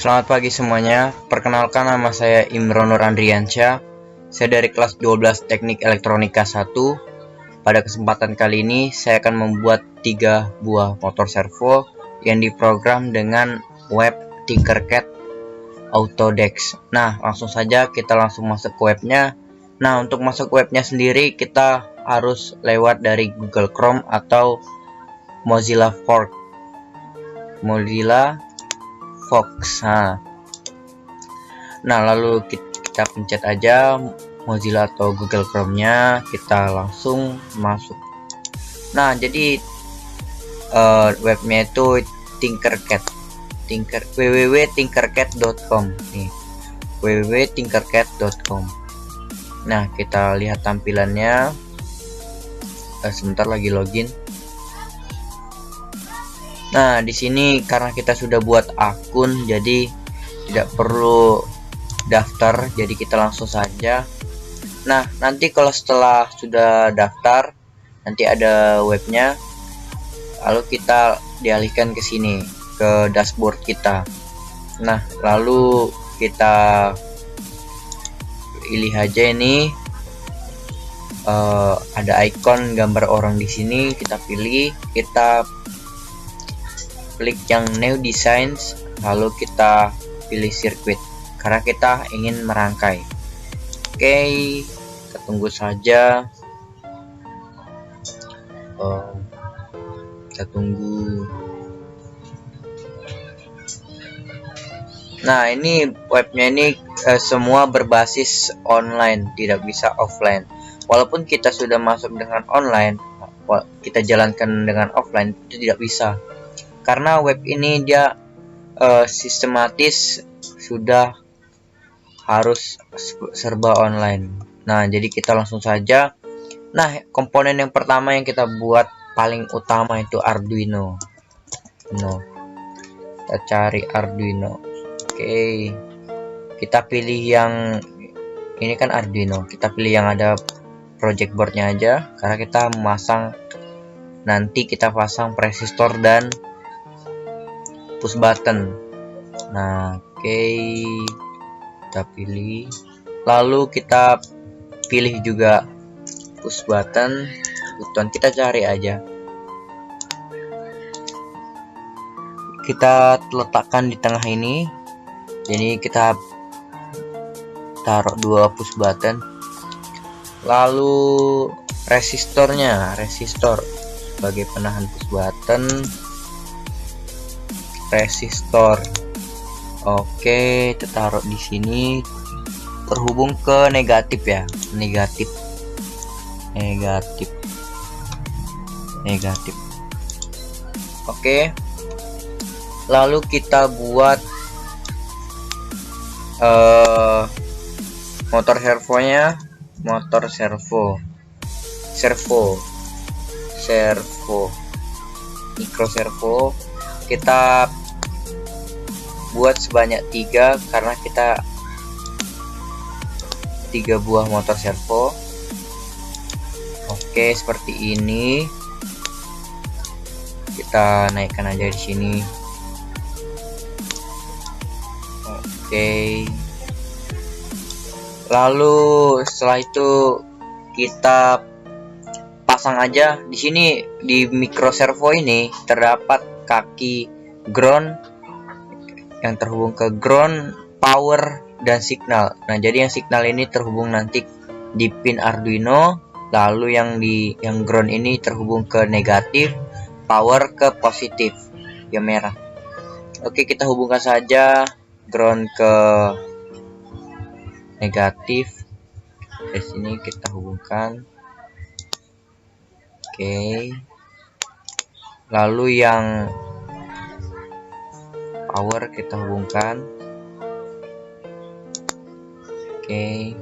Selamat pagi semuanya, perkenalkan nama saya Imron Nur Andriansyah. Saya dari kelas 12 Teknik Elektronika 1. Pada kesempatan kali ini saya akan membuat 3 buah motor servo yang diprogram dengan web Tinkercad Autodex. Nah, langsung saja kita langsung masuk ke webnya. Nah, untuk masuk ke webnya sendiri kita harus lewat dari Google Chrome atau Mozilla Fox. Nah, lalu kita pencet aja Mozilla atau Google Chrome-nya, kita langsung masuk. Nah, jadi webnya itu Tinkercad, www.tinkercad.com nih, www.tinkercad.com. Nah, kita lihat tampilannya. Sebentar lagi login. Nah, di sini karena kita sudah buat akun, jadi tidak perlu daftar, jadi kita langsung saja. Nah, nanti kalau setelah sudah daftar, nanti ada webnya, lalu kita dialihkan ke sini, ke dashboard kita. Nah, lalu kita pilih aja ini, ada icon gambar orang di sini, kita pilih, kita klik yang new designs, lalu kita pilih circuit karena kita ingin merangkai. Oke, kita tunggu saja. Kita tunggu. Nah, ini webnya ini semua berbasis online, tidak bisa offline. Walaupun kita sudah masuk dengan online, kita jalankan dengan offline itu tidak bisa. Karena web ini dia sistematis sudah harus serba online. Nah, jadi kita langsung saja. Nah, komponen yang pertama yang kita buat paling utama itu Arduino. Kita cari Arduino. Oke, kita pilih yang ini kan Arduino. Kita pilih yang ada project boardnya aja, karena kita memasang, nanti kita pasang resistor dan push button. Nah, oke, kita pilih, lalu kita pilih juga push button, kita cari aja, kita letakkan di tengah ini. Jadi kita taruh 2 push button, lalu resistor sebagai penahan push button, resistor. Oke, kita taruh di sini, terhubung ke negatif ya, negatif. Oke, lalu kita buat motor servonya, micro servo kita buat sebanyak 3 karena kita 3 buah motor servo. Oke, seperti ini. Kita naikkan aja di sini. Oke. Lalu setelah itu kita pasang aja di sini. Di micro servo ini terdapat kaki ground yang terhubung ke ground, power, dan signal. Nah, jadi yang signal ini terhubung nanti di pin Arduino, lalu yang ground ini terhubung ke negatif, power ke positif, yang merah. Oke, kita hubungkan saja ground ke negatif. Di sini kita hubungkan. Oke. Lalu yang power kita hubungkan. Oke.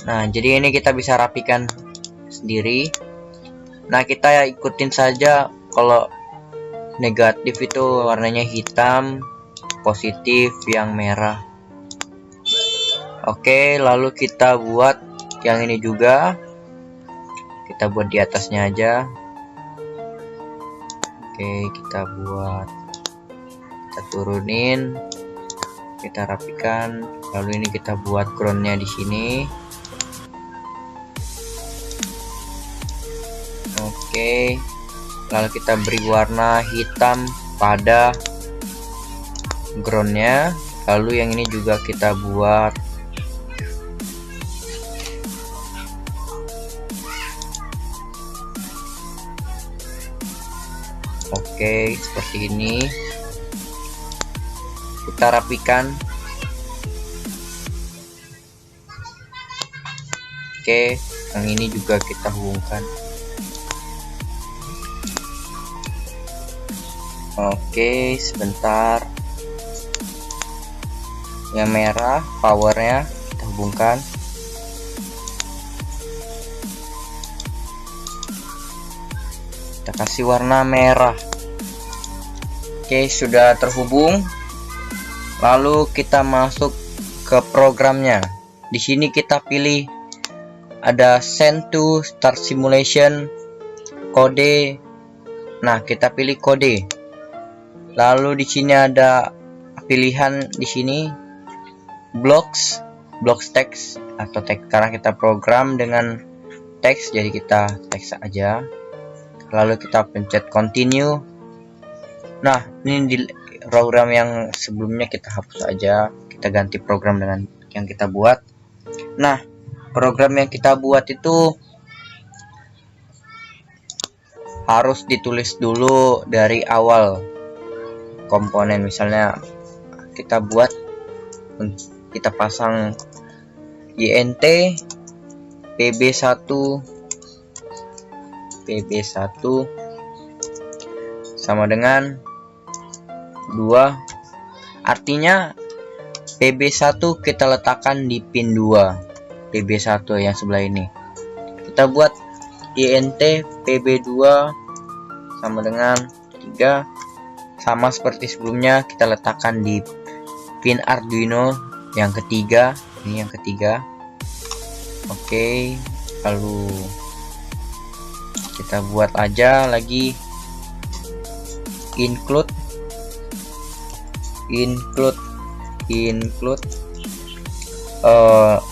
Nah, jadi ini kita bisa rapikan sendiri. Nah, kita ikutin saja. Kalau negatif itu warnanya hitam, positif yang merah. Oke, lalu kita buat yang ini juga. Kita buat di atasnya aja. Oke, kita buat, kita turunin. kita rapikan. Lalu ini kita buat groundnya di sini. Oke, lalu kita beri warna hitam pada groundnya. Lalu yang ini juga kita buat oke, seperti ini. Kita rapikan. Oke, yang ini juga kita hubungkan. Oke, sebentar. Yang merah powernya kita hubungkan. Kita kasih warna merah. Oke, sudah terhubung. Lalu kita masuk ke programnya. Di sini kita pilih ada send to start simulation, kode. Nah, kita pilih kode. Lalu di sini ada pilihan di sini blocks text atau teks, karena kita program dengan teks jadi kita teks aja. Lalu kita pencet continue. Nah, ini di program yang sebelumnya kita hapus aja, kita ganti program dengan yang kita buat. Nah, program yang kita buat itu harus ditulis dulu dari awal komponen. Misalnya kita buat, kita pasang int pb1 sama dengan 2, artinya pb1 kita letakkan di pin 2, pb1 yang sebelah ini. Kita buat int pb2 sama dengan 3, sama seperti sebelumnya kita letakkan di pin Arduino yang ketiga. Ini yang ketiga. Oke, lalu kita buat aja lagi include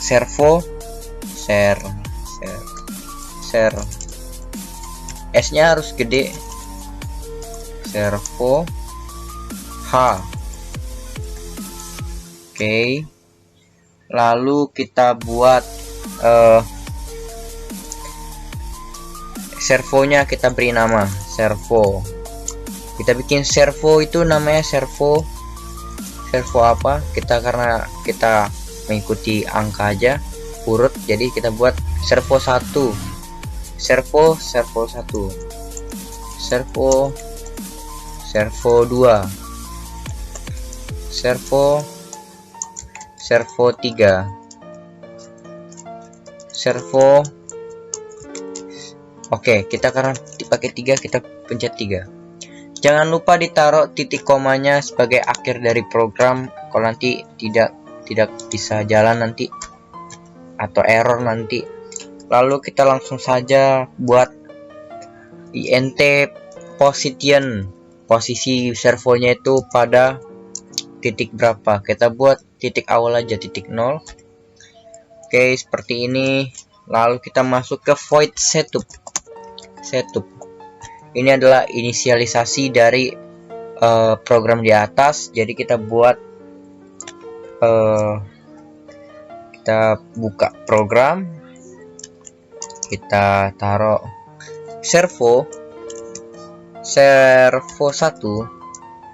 servo S nya harus gede, servo H. Oke, lalu kita buat servonya, kita beri nama servo. Kita bikin servo itu namanya servo apa, kita karena kita mengikuti angka aja urut, jadi kita buat servo 1, servo 1, servo 2, servo 3, servo. Oke, kita karena dipakai 3 kita pencet 3. Jangan lupa ditaruh titik komanya sebagai akhir dari program, kalau nanti tidak bisa jalan nanti atau error nanti. Lalu kita langsung saja buat int position, posisi servonya itu pada titik berapa. Kita buat titik awal aja, titik 0. Oke, seperti ini. Lalu kita masuk ke void setup. Ini adalah inisialisasi dari program di atas. Jadi kita buat kita buka program, kita taruh servo 1.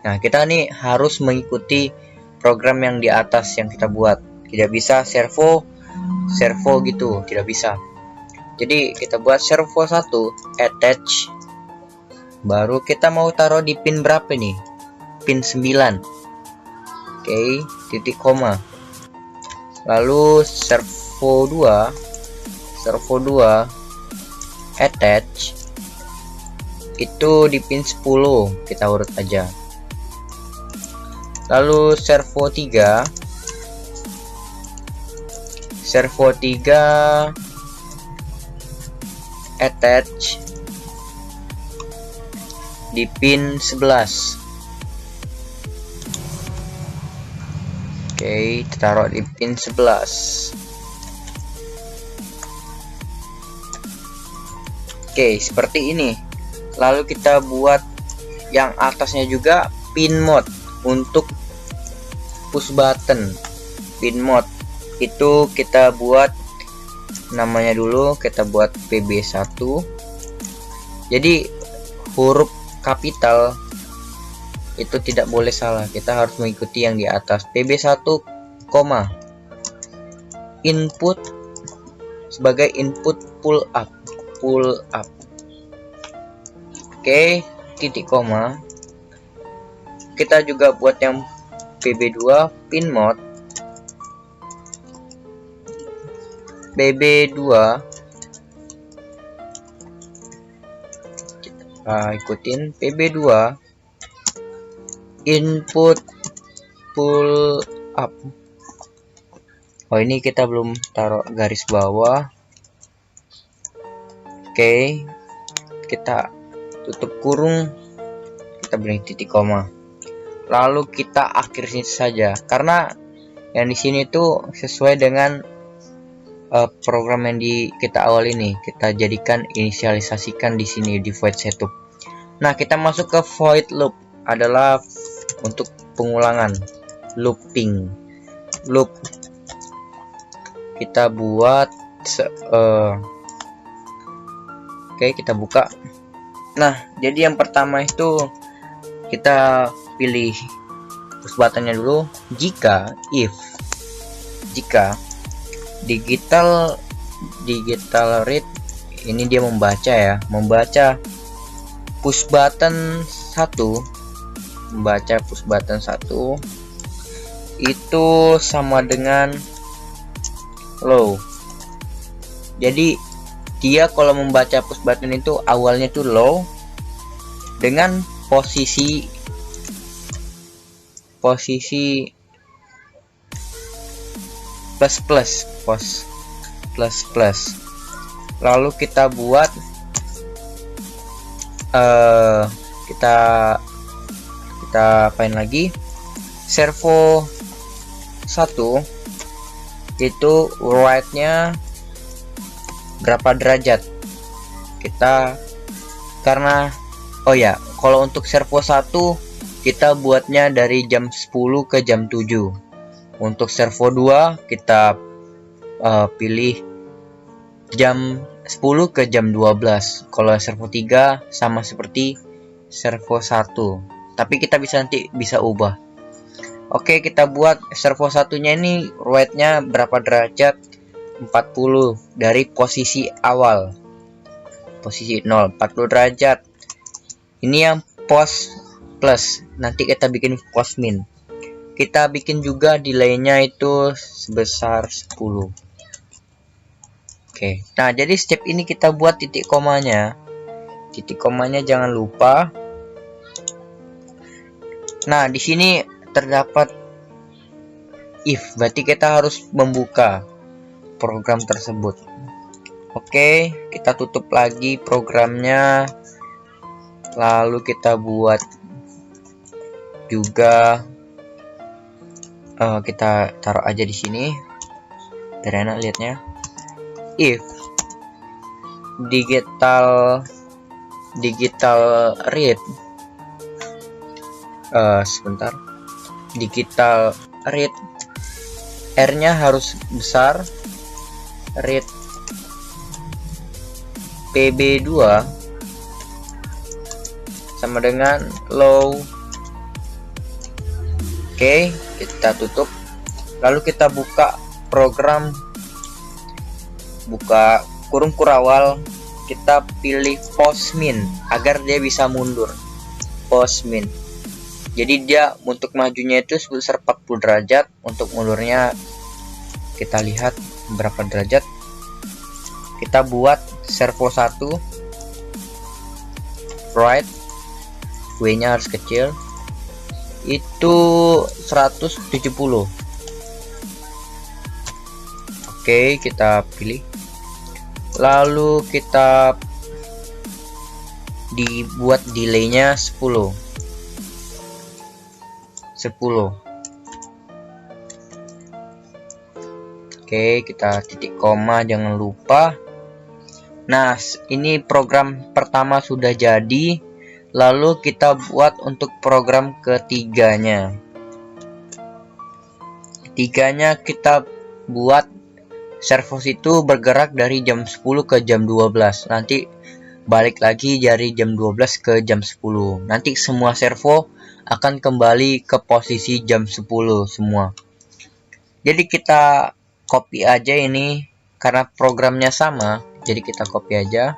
Nah, kita nih harus mengikuti program yang di atas yang kita buat. Tidak bisa servo gitu, tidak bisa. Jadi kita buat servo 1 attach. Baru kita mau taruh di pin berapa nih? Pin 9. Oke, titik koma. Lalu servo 2 attach itu di pin 10, kita urut aja. Lalu servo 3 attach di pin 11. Oke, kita taruh di pin 11. Oke, seperti ini. Lalu kita buat yang atasnya juga pin mode untuk push button. Pin mode itu kita buat namanya dulu, kita buat PB1. Jadi huruf kapital itu tidak boleh salah, kita harus mengikuti yang di atas. PB1, input sebagai input pull up. Oke, titik koma. Kita juga buat yang PB2 pin mode. PB2 kita ikutin PB2 input pull up. Oh, ini kita belum taruh garis bawah. Oke, kita tutup kurung, kita beri titik koma, lalu kita akhirin saja karena yang di sini tuh sesuai dengan program yang kita awal ini. Kita jadikan inisialisasikan di sini di void setup. Nah, kita masuk ke void loop, adalah untuk pengulangan, looping loop. Kita buat oke, kita buka. Nah, jadi yang pertama itu kita pilih push buttonnya dulu. Jika digital read, ini dia membaca push button 1 itu sama dengan low. Jadi dia kalau membaca push button itu awalnya tuh low dengan posisi plus. Lalu kita buat kita apain lagi, servo 1 itu write-nya berapa derajat. Kita karena kalau untuk servo 1 kita buatnya dari jam 10 ke jam 7. Untuk servo 2 kita pilih jam 10 ke jam 12. Kalau servo 3 sama seperti servo 1, tapi kita nanti bisa ubah. Oke, kita buat servo satunya ini write-nya berapa derajat, 40 dari posisi awal, posisi 0, 40 derajat. Ini yang pos plus, nanti kita bikin pos min. Kita bikin juga delay-nya itu sebesar 10. Oke, nah jadi step ini kita buat titik komanya. Titik komanya jangan lupa. Nah, di sini terdapat if, berarti kita harus membuka program tersebut. Oke, kita tutup lagi programnya. Lalu kita buat juga kita taruh aja di sini biar enak lihatnya. If digital read digital read, R-nya harus besar, read PB2 sama dengan low. Oke, kita tutup. Lalu kita buka program, buka kurung kurawal, kita pilih pos min agar dia bisa mundur. Pos min, jadi dia untuk majunya itu sebesar 40 derajat, untuk mundurnya kita lihat berapa derajat. Kita buat servo 1 write, W nya harus kecil, itu 170. Oke, kita pilih, lalu kita dibuat delaynya 10. Oke, kita titik koma, jangan lupa. Nah, ini program pertama sudah jadi. Lalu kita buat untuk program ketiganya. Ketiganya kita buat servos itu bergerak dari jam 10 ke jam 12. Nanti balik lagi dari jam 12 ke jam 10. Nanti semua servo akan kembali ke posisi jam 10 semua. Jadi kita copy aja ini karena programnya sama. Jadi kita copy aja.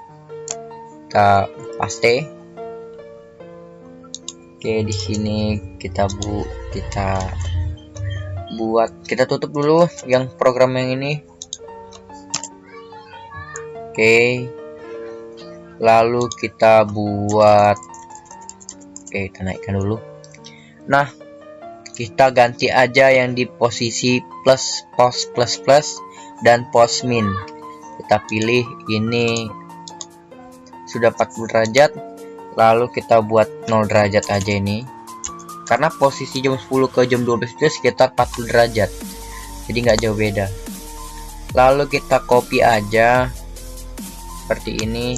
Kita paste. Oke, di sini kita buat, kita tutup dulu yang program yang ini. Oke, lalu kita buat, oke, kita naikkan dulu. Nah, kita ganti aja yang di posisi plus, pos plus plus dan pos min. Kita pilih ini sudah 40 derajat, lalu kita buat 0 derajat aja ini. Karena posisi jam 10 ke jam 12 itu sekitar 40 derajat. Jadi nggak jauh beda. Lalu kita copy aja seperti ini.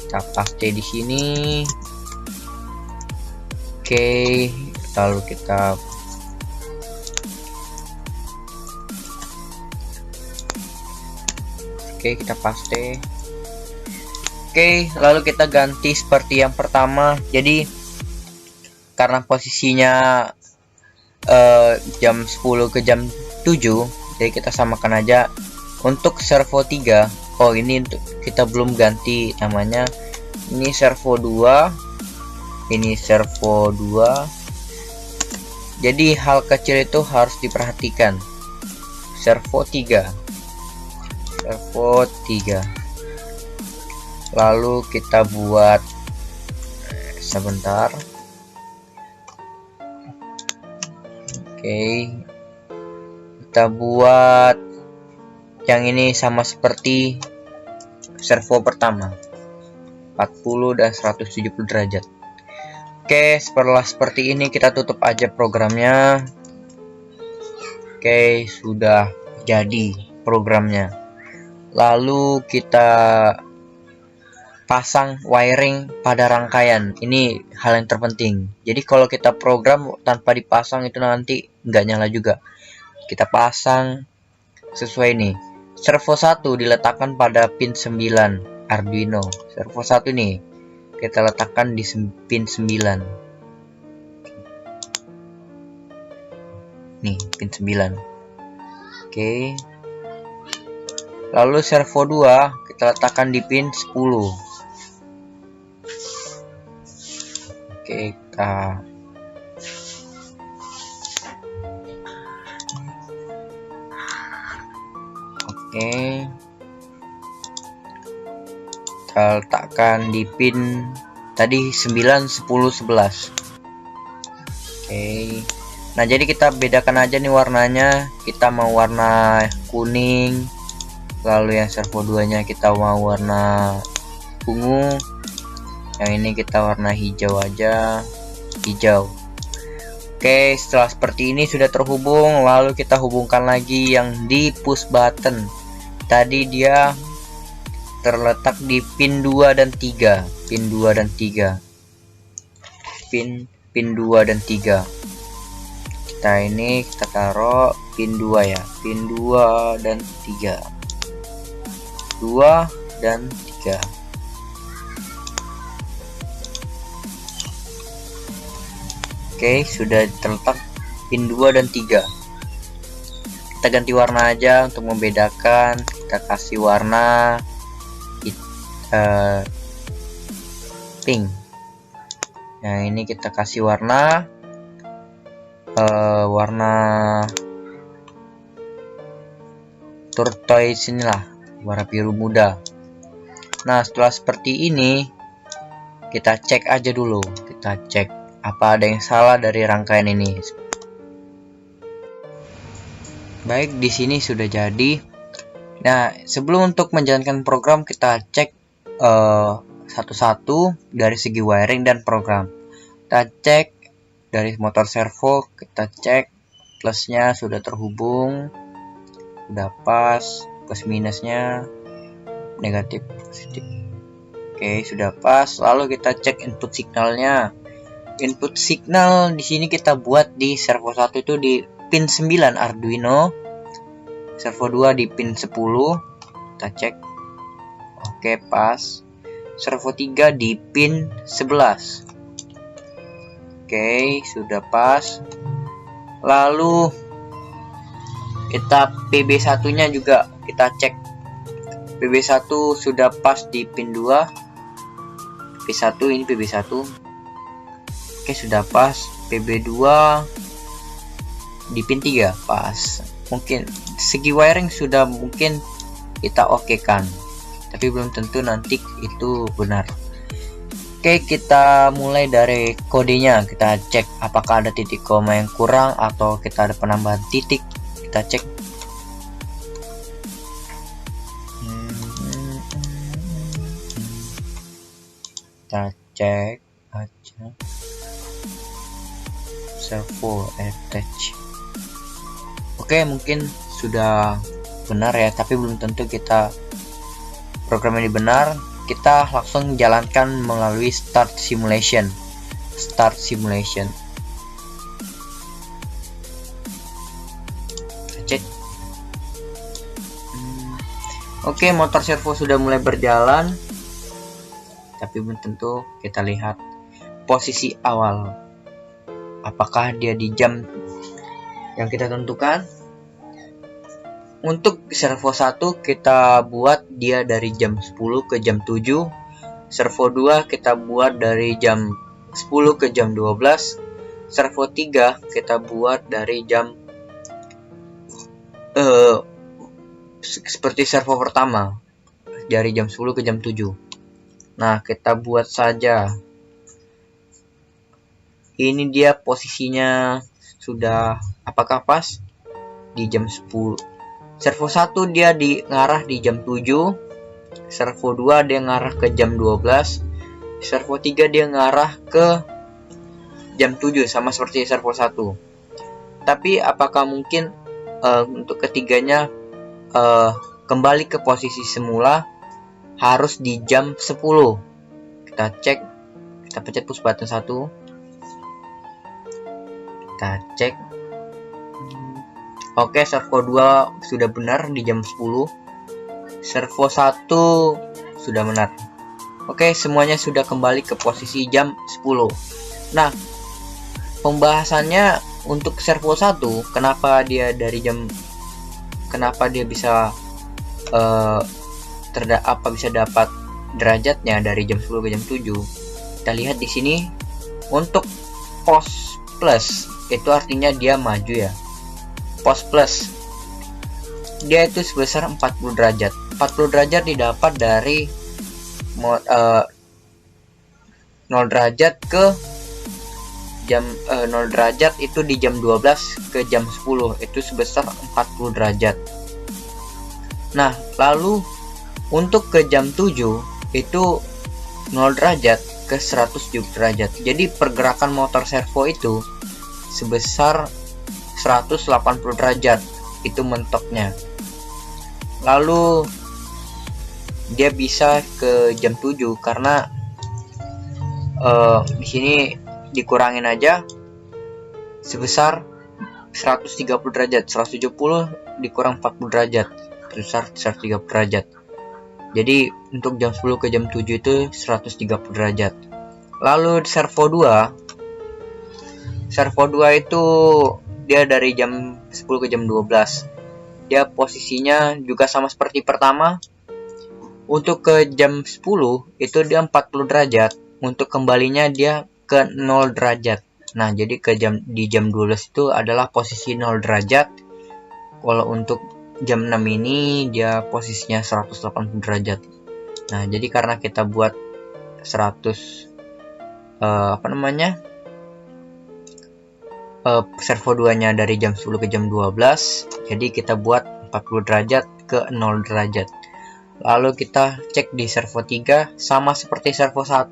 Kita paste di sini. Oke, lalu kita paste. Oke, lalu kita ganti seperti yang pertama. Jadi karena posisinya jam 10 ke jam 7, jadi kita samakan aja untuk servo 3. Oh, ini untuk kita belum ganti namanya. Ini servo 2. Ini servo 2. Jadi hal kecil itu harus diperhatikan. Servo 3. Servo 3. Lalu kita buat sebentar. Oke, kita buat yang ini sama seperti servo pertama, 40 dan 170 derajat. Oke, setelah seperti ini kita tutup aja programnya. Oke, sudah jadi programnya. Lalu kita pasang wiring pada rangkaian. Ini hal yang terpenting. Jadi kalau kita program tanpa dipasang itu nanti nggak nyala juga. Kita pasang sesuai nih. Servo 1 diletakkan pada pin 9 Arduino. Servo 1 nih kita letakkan di pin 9. Nih, pin 9. Oke. Lalu servo 2 kita letakkan di pin 10. Oke, kita letakkan di pin tadi 9, 10, 11. Oke. Nah, jadi kita bedakan aja nih warnanya. Kita mau warna kuning. Lalu yang servo 2-nya kita mau warna ungu. Yang ini kita warna hijau aja. Hijau. Oke, setelah seperti ini sudah terhubung. Lalu kita hubungkan lagi yang di push button. Tadi dia terletak di pin 2 dan 3. Pin 2 dan 3. Pin 2 dan 3. Kita ini kita taruh pin 2 ya. Pin 2 dan 3. 2 dan 3. Oke, sudah terletak pin 2 dan 3. Kita ganti warna aja untuk membedakan. Kita kasih warna pink. Yang ini kita kasih warna turquoise, inilah warna biru muda. Nah, setelah seperti ini kita cek aja dulu. Kita cek apa ada yang salah dari rangkaian ini. Baik, di sini sudah jadi. Nah, sebelum untuk menjalankan program kita cek satu-satu dari segi wiring dan program. Kita cek dari motor servo, kita cek plusnya sudah terhubung. udah pas, plus minusnya negatif positif. Oke, sudah pas. Lalu kita cek input signalnya. Input signal di sini kita buat di servo 1 itu di pin 9 Arduino, servo 2 di pin 10. Kita cek. Oke, pas. Servo 3 di pin 11. Oke, sudah pas. Lalu kita PB1 nya juga kita cek. PB1 sudah pas di pin 2. PB1 ini PB1. Oke, sudah pas. PB2 di pin 3 pas. Mungkin segi wiring sudah mungkin kita okekan, tapi belum tentu nanti itu benar. Oke, kita mulai dari kodenya. Kita cek apakah ada titik koma yang kurang atau kita ada penambahan titik. Kita cek. Kita cek aja. Servo attach. Oke, mungkin sudah benar ya, tapi belum tentu kita program ini benar. Kita langsung jalankan melalui start simulation. Cek. Oke, motor servo sudah mulai berjalan, tapi belum tentu. Kita lihat posisi awal, apakah dia di jam yang kita tentukan. Untuk servo 1 kita buat dia dari jam 10 ke jam 7. Servo 2 kita buat dari jam 10 ke jam 12. Servo 3 kita buat dari jam seperti servo pertama, dari jam 10 ke jam 7. Nah, kita buat saja. Ini dia posisinya sudah apakah pas di jam 10. Servo 1 dia ngarah di jam 7. Servo 2 dia ngarah ke jam 12. Servo 3 dia ngarah ke jam 7, sama seperti servo 1. Tapi apakah mungkin untuk ketiganya kembali ke posisi semula harus di jam 10. Kita cek. Kita pencet push button 1. Kita cek. Oke, servo 2 sudah benar di jam 10. Servo 1 sudah benar. Oke, semuanya sudah kembali ke posisi jam 10. Nah, pembahasannya untuk servo 1, kenapa dia bisa bisa dapat derajatnya dari jam 10 ke jam 7. Kita lihat di sini untuk pos plus itu artinya dia maju ya. Pos plus dia itu sebesar 40 derajat. 40 derajat didapat dari 0 derajat ke jam 0 derajat itu di jam 12 ke jam 10 itu sebesar 40 derajat. Nah, lalu untuk ke jam 7 itu 0 derajat ke 107 derajat. Jadi pergerakan motor servo itu sebesar 180 derajat, itu mentoknya. Lalu dia bisa ke jam 7 karena di sini dikurangin aja sebesar 130 derajat. 170 dikurang 40 derajat, sebesar 130 derajat. Jadi untuk jam 10 ke jam 7 itu 130 derajat. Lalu servo 2 itu dia dari jam 10 ke jam 12. Dia posisinya juga sama seperti pertama. Untuk ke jam 10 itu dia 40 derajat. Untuk kembalinya dia ke 0 derajat. Nah, jadi di jam 12 itu adalah posisi 0 derajat. Kalau untuk jam 6 ini dia posisinya 180 derajat. Nah, jadi karena kita buat 100 servo 2 nya dari jam 10 ke jam 12, jadi kita buat 40 derajat ke 0 derajat. Lalu kita cek di servo 3, sama seperti servo 1,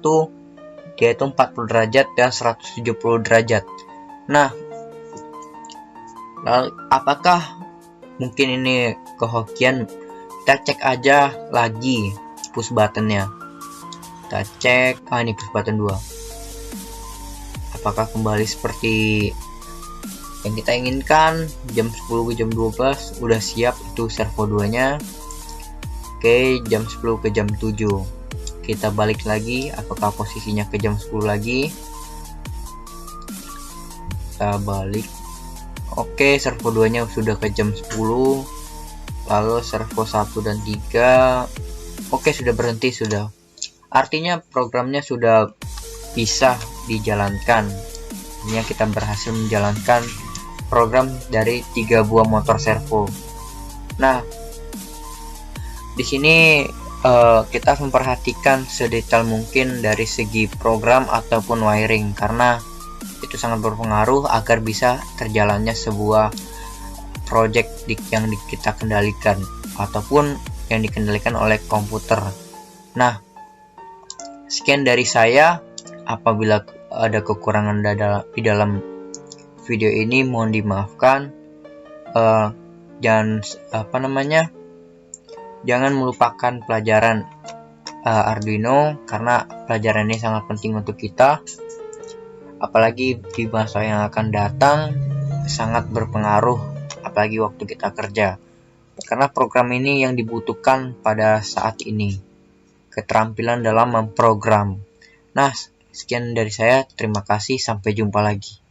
dia itu 40 derajat dan 170 derajat. Nah, lalu apakah mungkin ini kehokian, kita cek aja lagi push buttonnya. Kita cek, ini push button 2, apakah kembali seperti yang kita inginkan. Jam 10 ke jam 12 udah siap itu servo 2 nya. Oke, jam 10 ke jam 7 kita balik lagi, apakah posisinya ke jam 10 lagi. Kita balik. Oke, servo 2 nya sudah ke jam 10. Lalu servo 1 dan 3 oke, sudah berhenti, sudah. Artinya programnya sudah bisa dijalankan. Ini kita berhasil menjalankan program dari 3 buah motor servo. Nah, di sini kita harus memperhatikan sedetail mungkin dari segi program ataupun wiring, karena itu sangat berpengaruh agar bisa terjalannya sebuah project yang kita kendalikan ataupun yang dikendalikan oleh komputer. Nah, sekian dari saya. Apabila ada kekurangan di dalam video ini, mohon dimaafkan. Jangan melupakan pelajaran Arduino, karena pelajaran ini sangat penting untuk kita, apalagi di masa yang akan datang sangat berpengaruh, apalagi waktu kita kerja, karena program ini yang dibutuhkan pada saat ini, keterampilan dalam memprogram. Nah, sekian dari saya, terima kasih, sampai jumpa lagi.